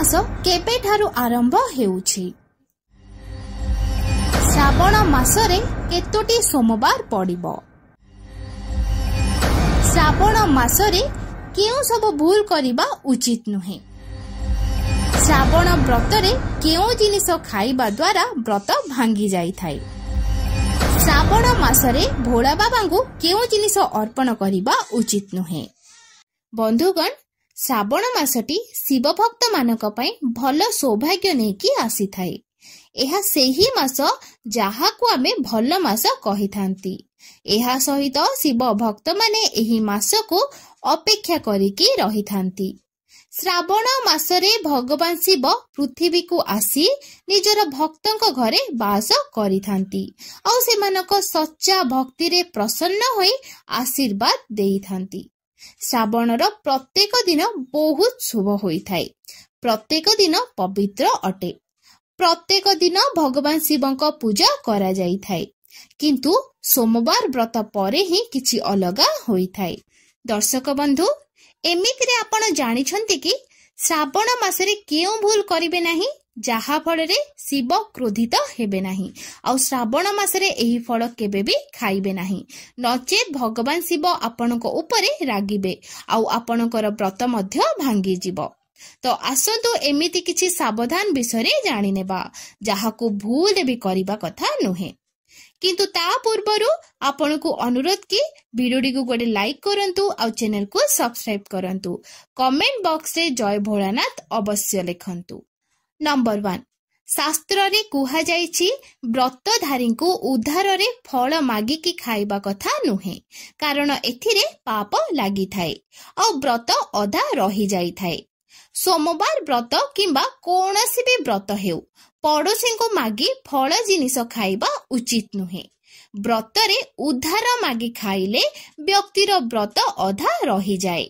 मास केबेठारु आरंभ हेउछि? श्रावण मासरे केतोटी सोमवार पड़िबो? श्रावण मासरे केउ सब भूल करिबा उचित नुहे? श्रावण व्रतरे केउ जिनिस खाइबा द्वारा व्रत भांगी जाई थाए? श्रावण मासरे भोला बाबांगु केउ जिनिस अर्पण करिबा उचित नुहे? बंधुगण, श्रावण मासटी शिव भक्त मानक पई भल सौभाग्य नेकी आसी थाए। एहा सेही मास जाहाकु आमे भल मास कहि थांती। एहा सहित शिव भक्त माने एही मास को अपेक्षा करिकी रही थांती। श्रावण मासरे भगवान शिव पृथ्वी को आसी निजर भक्तंक घरे बास करि थांती और सेमानक सच्चा भक्ति रे प्रसन्न होई आशीर्वाद देई थांती। श्रावणर प्रत्येक दिन बहुत शुभ होई थाए। प्रत्येक दिन पवित्र अटे। प्रत्येक दिन भगवान शिवंक पूजा करा जाई थाए, किंतु सोमवार व्रत परे ही किछि अलगा होई थाए। दर्शक बंधु, एमिति रे आपण जानिछंती कि श्रावण मासरे केउ भूल करिवे नाही जाहा फଳରେ शिव क्रोधित हेबे नाही और श्रावण मासरे एही फल केबे भी खाइबे नाही, नचेत भगवान शिव आपणक उपरे रागिबे और आपणकर व्रत मध्य भांगी जिवो। तो आसंतु एमिति किछि सावधान विषय जानि नेबा जाहाकु भूल भी करिबा कथा नुहे। किंतु ता पूर्वरु आपनकु अनुरोध कि वीडियो को गोटे लाइक करंतु और चैनल को सब्सक्राइब करंतु। कमेंट बॉक्स रे जय भोलानाथ अवश्य लिखंतु। नंबर 1, शास्त्र रे कुहा जाईछि व्रतधारी को उद्धार रे फल मागिकी खाइबा कथा नुहे, कारण एथिरे पाप लागि थाए और व्रत अधा रही जाई थाए। सोमवार व्रत किंबा कोनोसी भी व्रत हेउ पड़ोसी को मागी फल जिनिस खाइबा उचित नुहे। व्रतरे उद्धार मागी खाइले व्यक्तिर व्रत अधा रही जाए।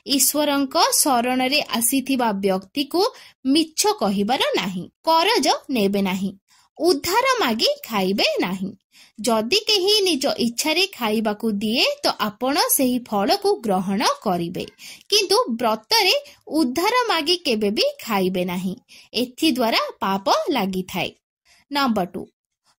ईश्वरंक शरण रे आसीथिबा व्यक्ति को मिछ कहिबार नाही, करज नेबे नाही, उद्धार मागी खाइबे नाही। जदि केही निज इच्छा रे खाइबाकू दिए तो आपण सेही फल को ग्रहण करिवे, किंतु व्रतरे उद्धार मागी केबे भी खाइबे नाही। एथि द्वारा पाप लागि थाए। नंबर 2,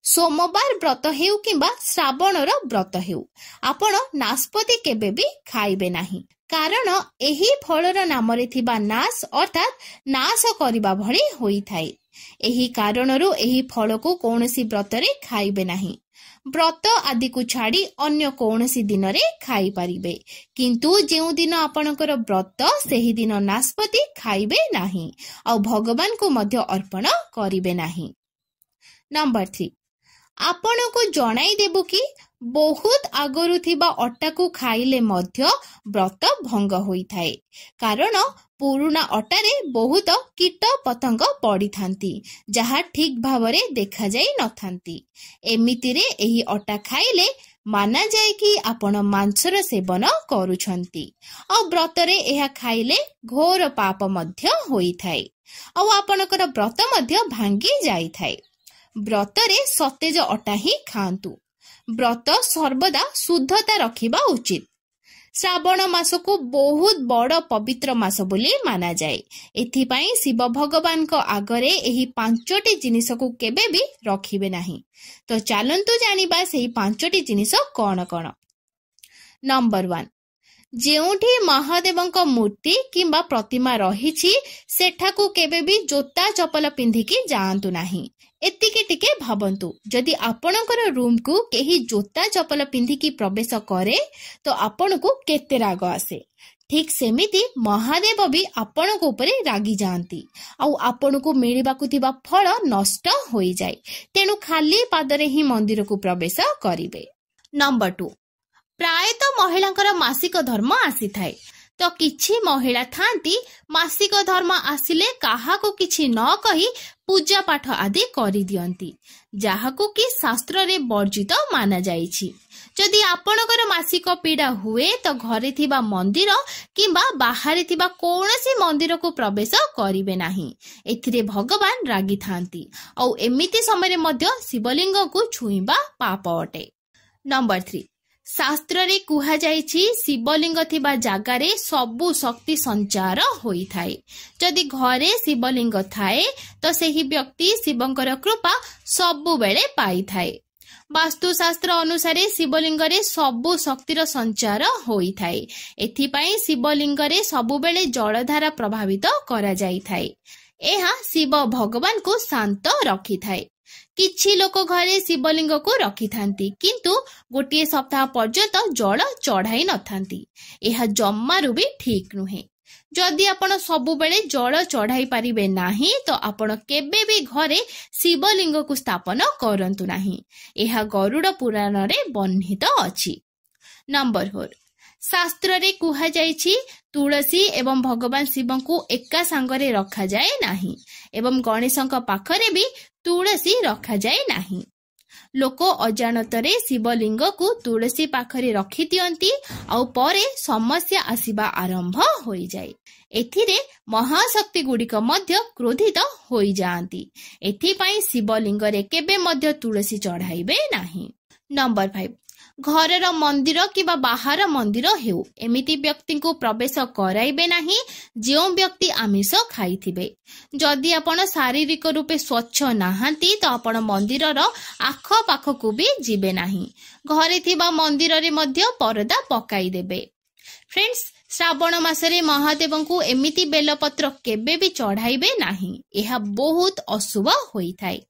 सोमवार व्रत हेउ किंबा श्रावणर व्रत हेउ आपण नाशपति केबे भी खाइबे नाही, कारण एही फलर नामरे थिबा नाश अर्थात नाश करिबा भଳି होई थाए। एही कारणरू एही फल को कोनोसी व्रतरे खाइबे नाही। व्रत आदि को छाड़ी अन्य कौनसी दिन रे खाई पारिबे, किंतु जेउ दिन आपणकर व्रत सेही दिन नाशपति खाइबे नाही और भगवान को मध्य अर्पण करिबे नाही। नंबर 3, आपण को जणाई देबो कि बहुत आगरु थिबा अट्टा को खाइले मध्य व्रत भंग होई थाए, कारण पुरुना अटारे बहुत कीट पतंग पड़ी थांती जहा ठीक भावरे देखा जाई न थांती। एमिति रे एही अटा खाइले माना जाए कि आपण मांसर सेवन करूछंती और व्रतरे एहा खाइले घोर पाप मध्य होई थाए और आपणकर व्रत मध्य भांगी जाई थाए। व्रतरे सतेज अटा ही खांतु। व्रत सर्वदा शुद्धता रखिबा उचित। श्रावण मास को बहुत बड़ पवित्र मास बोली माना जाए। एथिपाई शिव भगवान को आगरे एही 5टी जिनिस को केबे भी रखिबे नाही। तो चलंतु जानिबा सेही 5टी जिनिस कौन कौन। नंबर 1, जेउठी महादेवंक मूर्ति किंबा प्रतिमा रहिछि सेठाकू केबे भी जोता चपल पिंधिकी जाआंतु नाही। एतिके टिके भाबंतु, जदि आपणकर रूम को केही जोता चपल पिंधिकी प्रवेश करे तो आपण को केते राग आसे। ठीक सेमिति महादेव भी आपण को ऊपर रागी जाती और आपण को मिलिबाकु थिबा फल नष्ट होई जाए। तेणु खाली पादरे ही मंदिर को प्रवेश करिवे। नंबर 2, प्रायतः महिलांकर मासिक धर्म आसी थाए, तो किछि महिला थांती मासिक धर्म आसिले काहाको किछि न कही पूजा पाठ आदि करि दियंती, जाहाको कि शास्त्र रे वर्जित माना जाईछि। जदि आपणकर मासिक पीड़ा हुए तो घरे थिबा मंदिर किंबा बाहरे थिबा कोनोसी मंदिर को प्रवेश करिवे नाही। एथिरे भगवान रागी थांती और एमिति समय मध्य शिवलिंग को छुईबा पाप अटे। नंबर 3, शास्त्र रे कुहा जाइछि शिवलिंग थिबा जागारे सबु शक्ति संचार होइथाय। जदि घरे शिवलिंग थाए तो सेही व्यक्ति शिवंकर कृपा सबु बेले पाइथाय। वास्तुशास्त्र अनुसार शिवलिंग रे सबु शक्तिर संचार होइथाय। एथिपाई शिवलिंग रे सबु बेले जलधारा प्रभावित करा जाइथाय। एहा शिव भगवान को शांत रखिथाय। किछि लोक घरे शिवलिंग को रखिथांती किंतु गोटे सप्ताह पर्यंत जल चढ़ाई नथांती। एहा जम्मारू भी ठीक नुहे। जदि आपण सबु बेले जल चढ़ाई पारिबे नाही तो आपण केबे भी घरे शिवलिंग को स्थापन करंतु नाही। एहा गरुड़ पुराण रे वर्णित अछि। नंबर 4 शास्त्र रे कुहा जाइछि तुलसी एवं भगवान शिव को एका सांगरे रखा जाए नाही एवं गणेशଙ୍କ पाखरे भी तुलसी रखा जाए नाही। लोक अजानतरे शिवलिंग को तुलसी पाखरे रखी दियंती आउ परे समस्या आसीबा आरंभ होई जाए। एथिरे महाशक्ति गुड़िक मध्य क्रोधित होई जाआंती। एथिपाई शिवलिंग रे केबे मध्य तुलसी चढ़ाइबे नाही। नंबर 5 घरर मंदिर किबा बाहर मंदिर हेउ एमिति व्यक्ति को प्रवेश कराइबे नाही जो व्यक्ति आमिष खाइथिबे। जदि आपण शारीरिक रूपे स्वच्छ नाहांती तो आपण मंदिरर आख पाख को भी जिबे नाही। घरे थिबा मंदिर रे मध्य परदा पकाई देबे। फ्रेंड्स श्रावण मासरे महादेव को एमिति बेलपत्र केबे भी चढ़ाइबे नाही। एहा बहुत अशुभ होइथाय।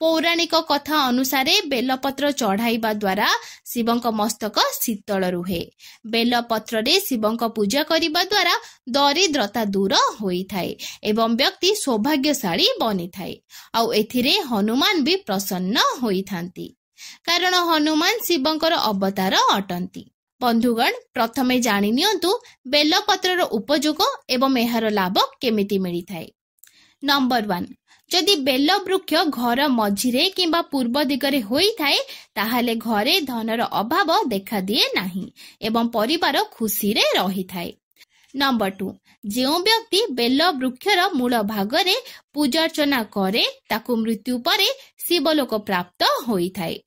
पौराणिक कथा अनुसारे बेलपत्र चढ़ाइबा द्वारा शिवंक मस्तक शीतल रुहे। बेलपत्र रे शिवंक पूजा करिबा द्वारा दरिद्रता दूर होइथाय एवं व्यक्ति सौभाग्यशाली बनिथाय। आउ एथिरे हनुमान भी प्रसन्न होइथांती कारण हनुमान शिवंकर अवतार अटंती। बंधुगण प्रथमे जानि नियंतु बेलपत्रर उपयोग एवं एहार लाभ केमिति मिलिथाय। नंबर 1 जदि बेल वृक्ष घर मझिरे किंबा पूर्व दिगरे होइथाय ताहाले घरे धनर अभाव देखा दिए नाही एवं परिवार खुशी रे रहिथाय। नंबर 2 जो व्यक्ति बेल वृक्षर मूल भागरे पूजा अर्चना करे ताकू मृत्यु परे शिवलोक प्राप्त होइथाय।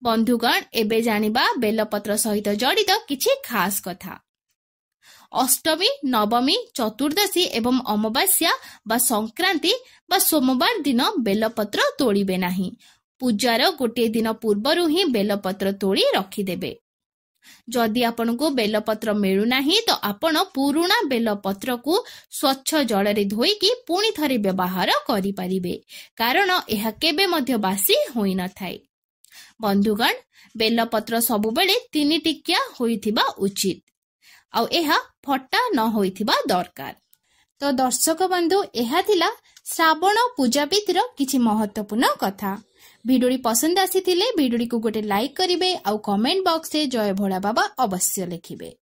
बंधुगण एबे जानिबा बेलपत्र सहित जड़ित किछि खास कथा। अष्टमी नवमी चतुर्दशी एवं अमावास्या बा संक्रांति बा सोमवार दिन बेलपत्र तोड़िबे नाही। पूजार गोटे दिन पूर्वरु ही बेलपत्र तोड़ी रखिदेबे। जदि आपन को बेलपत्र मिलु नाही तो आपण पुराना बेलपत्र को स्वच्छ जल रे धोई की पुणी थरे व्यवहार करि परिबे कारण एहा केबे मध्य बासी होई न थाय। बंधुगण बेलपत्र सबु बेले 3 टिकिया होइथिबा उचित आउ एहा फटा न होइथिबा दरकार। तो दर्शक बंधु एहा थिला श्रावण पूजा विधिर किछि महत्वपूर्ण कथा। भिडियोटी पसंद आसीथिले भिडियोटी को गोटे लाइक करिवे आउ कमेंट बॉक्स रे जय भोला बाबा अवश्य लिखिबे।